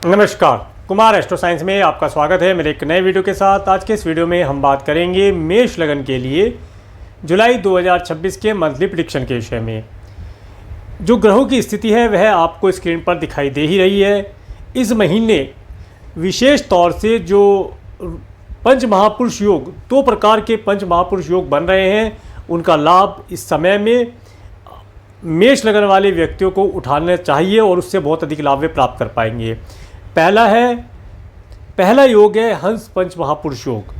नमस्कार, Kumar astro science में आपका स्वागत है मेरे एक नए वीडियो के साथ। आज के इस वीडियो में हम बात करेंगे मेष लगन के लिए जुलाई 2026 के मंथली प्रेडिक्शन के विषय में। जो ग्रहों की स्थिति है वह आपको स्क्रीन पर दिखाई दे ही रही है। इस महीने विशेष तौर से जो पंच महापुरुष योग, दो प्रकार के पंच महापुरुष योग बन रहे हैं, उनका लाभ इस समय में मेष लगन वाले व्यक्तियों को उठाना चाहिए और उससे बहुत अधिक लाभ वे प्राप्त कर पाएंगे। पहला योग है हंस पंच महापुरुष योग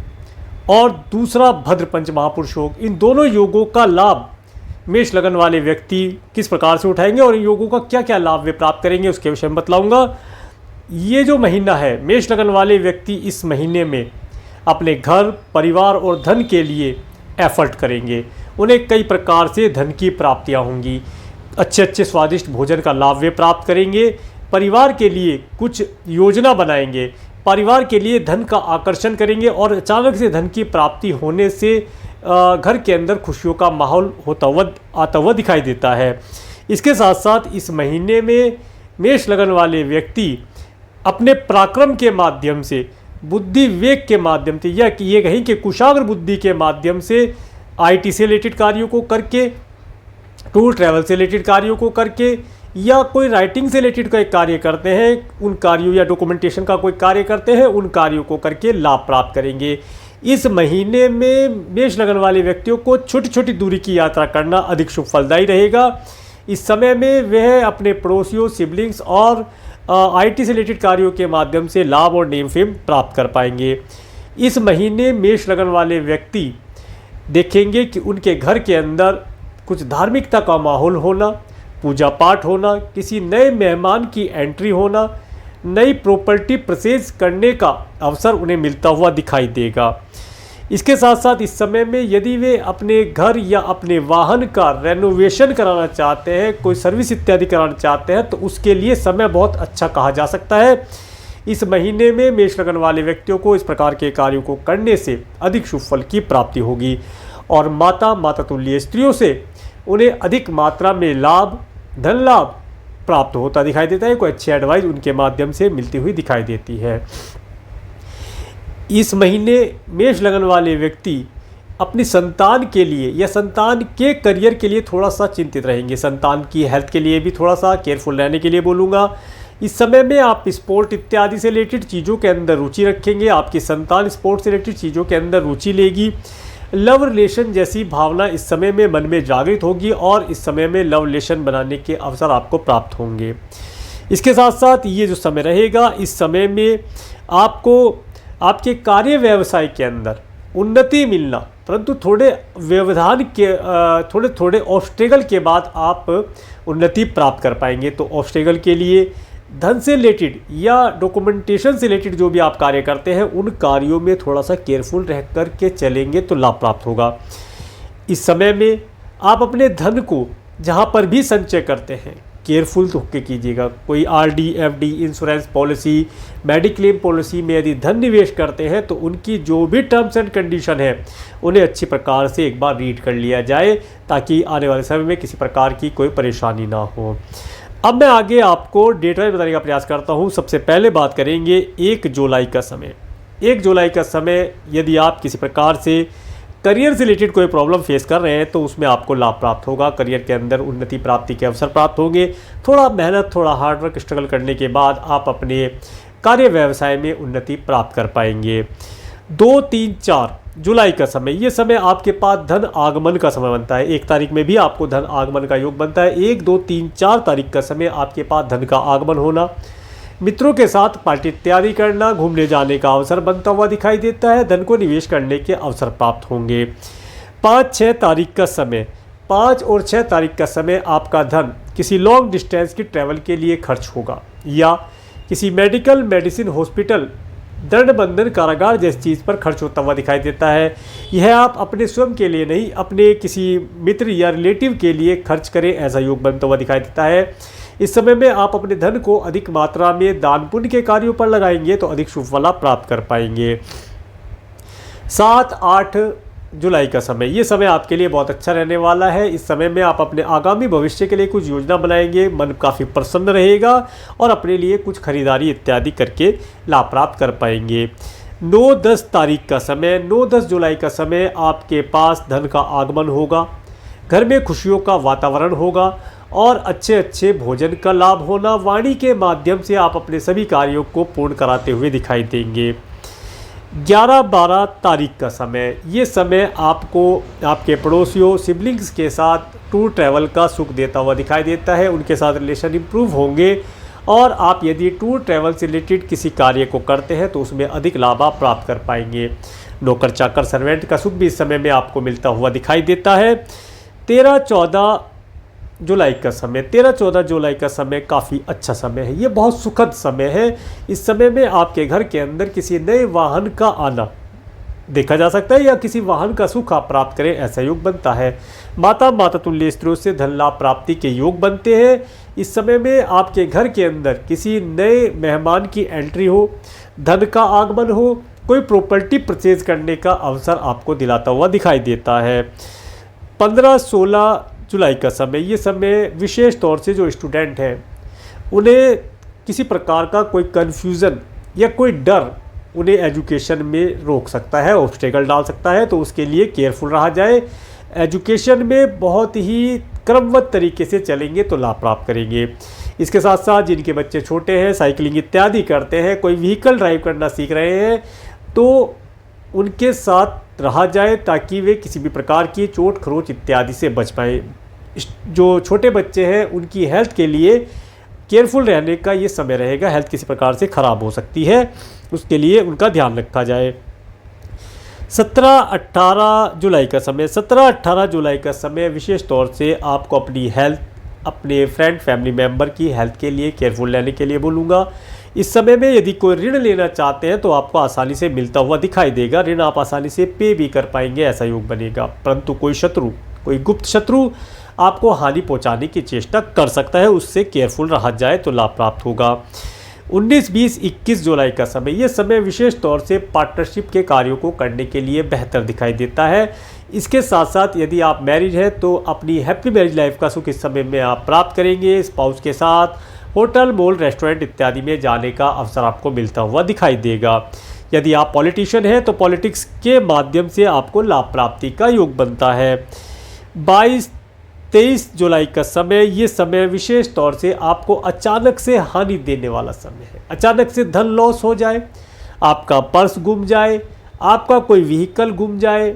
और दूसरा भद्र पंच महापुरुष योग। इन दोनों योगों का लाभ मेष लगन वाले व्यक्ति किस प्रकार से उठाएंगे और इन योगों का क्या क्या लाभ वे प्राप्त करेंगे उसके विषय में बतलाऊंगा। ये जो महीना है, मेष लगन वाले व्यक्ति इस महीने में अपने घर, परिवार और धन के लिए एफर्ट करेंगे। उन्हें कई प्रकार से धन की प्राप्तियां होंगी। अच्छे स्वादिष्ट भोजन का लाभ वे प्राप्त करेंगे। परिवार के लिए कुछ योजना बनाएंगे, परिवार के लिए धन का आकर्षण करेंगे और अचानक से धन की प्राप्ति होने से घर के अंदर खुशियों का माहौल आता हुआ दिखाई देता है। इसके साथ साथ इस महीने में मेष लगन वाले व्यक्ति अपने पराक्रम के माध्यम से, बुद्धि विवेक के माध्यम से, या ये कहीं कि कुशाग्र बुद्धि के माध्यम से IT से रिलेटेड कार्यों को करके, टूर ट्रैवल से रिलेटेड कार्यों को करके, या कोई राइटिंग से रिलेटेड कोई कार्य करते हैं, उन कार्यों या डॉक्यूमेंटेशन का कोई कार्य करते हैं, उन कार्यों को करके लाभ प्राप्त करेंगे। इस महीने में मेष लगन वाले व्यक्तियों को छोटी छोटी दूरी की यात्रा करना अधिक शुभ फलदायी रहेगा। इस समय में वह अपने पड़ोसियों, सिबलिंग्स और IT से रिलेटेड कार्यों के माध्यम से लाभ और नेम फेम प्राप्त कर पाएंगे। इस महीने मेष लगन वाले व्यक्ति देखेंगे कि उनके घर के अंदर कुछ धार्मिकता का माहौल होना, पूजा पाठ होना, किसी नए मेहमान की एंट्री होना, नई प्रॉपर्टी परचेज करने का अवसर उन्हें मिलता हुआ दिखाई देगा। इसके साथ साथ इस समय में यदि वे अपने घर या अपने वाहन का रेनोवेशन कराना चाहते हैं, कोई सर्विस इत्यादि कराना चाहते हैं, तो उसके लिए समय बहुत अच्छा कहा जा सकता है। इस महीने में मेष लगन वाले व्यक्तियों को इस प्रकार के कार्यों को करने से अधिक शुभ फल की प्राप्ति होगी और माता तुल्य स्त्रियों से उन्हें अधिक मात्रा में लाभ, धन लाभ प्राप्त होता दिखाई देता है। कोई अच्छी एडवाइस उनके माध्यम से मिलती हुई दिखाई देती है। इस महीने मेष लगन वाले व्यक्ति अपनी संतान के लिए या संतान के करियर के लिए थोड़ा सा चिंतित रहेंगे। संतान की हेल्थ के लिए भी थोड़ा सा केयरफुल रहने के लिए बोलूँगा। इस समय में आप स्पोर्ट इत्यादि से रिलेटेड चीज़ों के अंदर रुचि रखेंगे। आपकी संतान स्पोर्ट से रिलेटेड चीज़ों के अंदर रुचि लेगी। लव रिलेशन जैसी भावना इस समय में मन में जागृत होगी और इस समय में लव रिलेशन बनाने के अवसर आपको प्राप्त होंगे। इसके साथ साथ ये जो समय रहेगा, इस समय में आपको आपके कार्य व्यवसाय के अंदर उन्नति मिलना, परंतु थोड़े व्यवधान के थोड़े ऑब्स्टेकल के बाद आप उन्नति प्राप्त कर पाएंगे। तो ऑब्स्टेकल के लिए धन से रिलेटेड या डॉक्यूमेंटेशन से रिलेटेड जो भी आप कार्य करते हैं, उन कार्यों में थोड़ा सा केयरफुल रह कर के चलेंगे तो लाभ प्राप्त होगा। इस समय में आप अपने धन को जहां पर भी संचय करते हैं केयरफुल होकर कीजिएगा। कोई RD, FD, insurance policy, mediclaim policy में यदि धन निवेश करते हैं तो उनकी जो भी टर्म्स एंड कंडीशन है उन्हें अच्छी प्रकार से एक बार रीड कर लिया जाए ताकि आने वाले समय में किसी प्रकार की कोई परेशानी ना हो। अब मैं आगे आपको डेट वाइज बताने का प्रयास करता हूँ। सबसे पहले बात करेंगे 1 जुलाई का समय। 1 जुलाई का समय यदि आप किसी प्रकार से करियर से रिलेटेड कोई प्रॉब्लम फेस कर रहे हैं तो उसमें आपको लाभ प्राप्त होगा। करियर के अंदर उन्नति प्राप्ति के अवसर प्राप्त होंगे। थोड़ा मेहनत, थोड़ा हार्डवर्क, स्ट्रगल करने के बाद आप अपने कार्य व्यवसाय में उन्नति प्राप्त कर पाएंगे। 2, 3, 4 जुलाई का समय, ये समय आपके पास धन आगमन का समय बनता है। 1 तारीख में भी आपको धन आगमन का योग बनता है। 1, 2, 3, 4 तारीख का समय आपके पास धन का आगमन होना, मित्रों के साथ पार्टी इत्यादि करना, घूमने जाने का अवसर बनता हुआ दिखाई देता है। धन को निवेश करने के अवसर प्राप्त होंगे। 5, 6 तारीख का समय, 5 और 6 तारीख का समय आपका धन किसी लॉन्ग डिस्टेंस की ट्रैवल के लिए खर्च होगा या किसी मेडिकल, मेडिसिन, हॉस्पिटल, दंड बंधन, कारागार जैसी चीज़ पर खर्च होता हुआ दिखाई देता है। यह आप अपने स्वयं के लिए नहीं, अपने किसी मित्र या रिलेटिव के लिए खर्च करें, ऐसा योग बनता हुआ दिखाई देता है। इस समय में आप अपने धन को अधिक मात्रा में दान पुण्य के कार्यों पर लगाएंगे तो अधिक शुभ फल प्राप्त कर पाएंगे। 7, 8 जुलाई का समय, ये समय आपके लिए बहुत अच्छा रहने वाला है। इस समय में आप अपने आगामी भविष्य के लिए कुछ योजना बनाएंगे, मन काफ़ी प्रसन्न रहेगा और अपने लिए कुछ खरीदारी इत्यादि करके लाभ प्राप्त कर पाएंगे। 9-10 तारीख का समय, 9-10 जुलाई का समय आपके पास धन का आगमन होगा, घर में खुशियों का वातावरण होगा और अच्छे अच्छे भोजन का लाभ होना। वाणी के माध्यम से आप अपने सभी कार्यों को पूर्ण कराते हुए दिखाई देंगे। 11-12 तारीख का समय, ये समय आपको आपके पड़ोसियों सिबलिंग्स के साथ टूर ट्रैवल का सुख देता हुआ दिखाई देता है। उनके साथ रिलेशन इंप्रूव होंगे और आप यदि टूर ट्रैवल से रिलेटेड किसी कार्य को करते हैं तो उसमें अधिक लाभ आप प्राप्त कर पाएंगे। नौकर चाकर सर्वेंट का सुख भी इस समय में आपको मिलता हुआ दिखाई देता है। 13-14 जुलाई का समय, 13-14 जुलाई का समय काफ़ी अच्छा समय है, ये बहुत सुखद समय है। इस समय में आपके घर के अंदर किसी नए वाहन का आना देखा जा सकता है या किसी वाहन का सुख आप प्राप्त करें, ऐसा योग बनता है। माता तुल्य स्त्रियों से धन लाभ प्राप्ति के योग बनते हैं। इस समय में आपके घर के अंदर किसी नए मेहमान की एंट्री हो, धन का आगमन हो, कोई प्रॉपर्टी परचेज करने का अवसर आपको दिलाता हुआ दिखाई देता है। 15-16 जुलाई का समय, ये समय विशेष तौर से जो स्टूडेंट हैं उन्हें किसी प्रकार का कोई कन्फ्यूज़न या कोई डर उन्हें एजुकेशन में रोक सकता है, ऑब्स्टेकल डाल सकता है, तो उसके लिए केयरफुल रहा जाए। एजुकेशन में बहुत ही क्रमबद्ध तरीके से चलेंगे तो लाभ प्राप्त करेंगे। इसके साथ साथ जिनके बच्चे छोटे हैं, साइकिलिंग इत्यादि करते हैं, कोई व्हीकल ड्राइव करना सीख रहे हैं, तो उनके साथ रहा जाए ताकि वे किसी भी प्रकार की चोट खरोच इत्यादि से बच पाएँ। जो छोटे बच्चे हैं उनकी हेल्थ के लिए केयरफुल रहने का ये समय रहेगा। हेल्थ किसी प्रकार से ख़राब हो सकती है, उसके लिए उनका ध्यान रखा जाए। 17-18 जुलाई का समय, 17-18 जुलाई का समय विशेष तौर से आपको अपनी हेल्थ, अपने फ्रेंड फैमिली मेम्बर की हेल्थ के लिए केयरफुल रहने के लिए बोलूँगा। इस समय में यदि कोई ऋण लेना चाहते हैं तो आपको आसानी से मिलता हुआ दिखाई देगा, ऋण आप आसानी से पे भी कर पाएंगे, ऐसा योग बनेगा। परंतु कोई शत्रु, कोई गुप्त शत्रु आपको हानि पहुंचाने की चेष्टा कर सकता है, उससे केयरफुल रहा जाए तो लाभ प्राप्त होगा। 19-20-21 जुलाई का समय, ये समय विशेष तौर से पार्टनरशिप के कार्यों को करने के लिए बेहतर दिखाई देता है। इसके साथ साथ यदि आप मैरिज हैं तो अपनी हैप्पी मैरिज लाइफ का सुख इस समय में आप प्राप्त करेंगे। स्पाउस के साथ होटल, मॉल, रेस्टोरेंट इत्यादि में जाने का अवसर आपको मिलता हुआ दिखाई देगा। यदि आप पॉलिटिशियन हैं तो पॉलिटिक्स के माध्यम से आपको लाभ प्राप्ति का योग बनता है। 22-23 जुलाई का समय, ये समय विशेष तौर से आपको अचानक से हानि देने वाला समय है। अचानक से धन लॉस हो जाए, आपका पर्स गुम जाए, आपका कोई व्हीकल गुम जाए,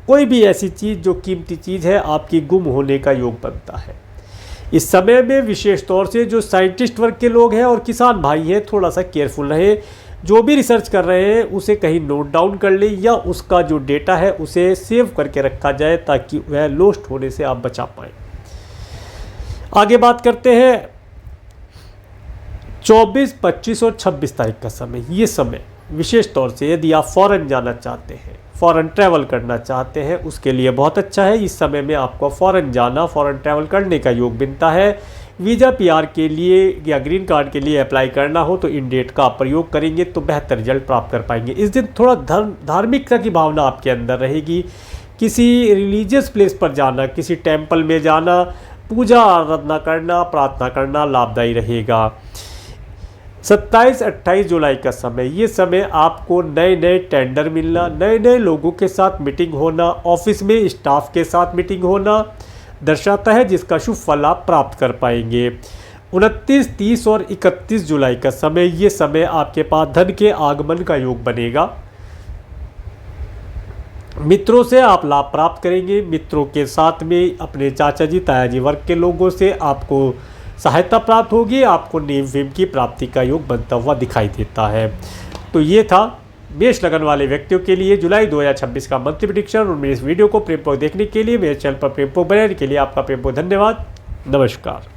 कोई भी ऐसी चीज़ जो कीमती चीज़ है आपकी गुम होने का योग बनता है। इस समय में विशेष तौर से जो साइंटिस्ट वर्ग के लोग हैं और किसान भाई हैं, थोड़ा सा केयरफुल रहें। जो भी रिसर्च कर रहे हैं उसे कहीं नोट डाउन कर लें या उसका जो डेटा है उसे सेव करके रखा जाए ताकि वह लॉस्ट होने से आप बचा पाएँ। आगे बात करते हैं 24, 25 और 26 तारीख का समय। ये समय विशेष तौर से यदि आप फॉरेन जाना चाहते हैं, फॉरेन ट्रैवल करना चाहते हैं, उसके लिए बहुत अच्छा है। इस समय में आपको फॉरेन जाना, फॉरेन ट्रैवल करने का योग बनता है। वीज़ा, पीआर के लिए या ग्रीन कार्ड के लिए अप्लाई करना हो तो इन डेट का प्रयोग करेंगे तो बेहतर रिजल्ट प्राप्त कर पाएंगे। इस दिन थोड़ा धार्मिकता की भावना आपके अंदर रहेगी। किसी रिलीजियस प्लेस पर जाना, किसी टेम्पल में जाना, पूजा आराधना करना, प्रार्थना करना लाभदायी रहेगा। 27-28 जुलाई का समय, ये समय आपको नए नए टेंडर मिलना, नए नए लोगों के साथ मीटिंग होना, ऑफिस में स्टाफ के साथ मीटिंग होना दर्शाता है, जिसका शुभ फल आप प्राप्त कर पाएंगे। 29, 30 और 31 जुलाई का समय, ये समय आपके पास धन के आगमन का योग बनेगा। मित्रों से आप लाभ प्राप्त करेंगे। मित्रों के साथ में अपने चाचा जी, ताया जी वर्ग के लोगों से आपको सहायता प्राप्त होगी। आपको नेम फेम की प्राप्ति का योग बनता हुआ दिखाई देता है। तो ये था मेष लगन वाले व्यक्तियों के लिए जुलाई 2026 का मंथली प्रेडिक्शन। और मेरे इस वीडियो को प्रेमपूर्वक देखने के लिए, मेरे चैनल पर प्रेमपूर्वक बने रहने के लिए आपका प्रेमपूर्वक धन्यवाद। नमस्कार।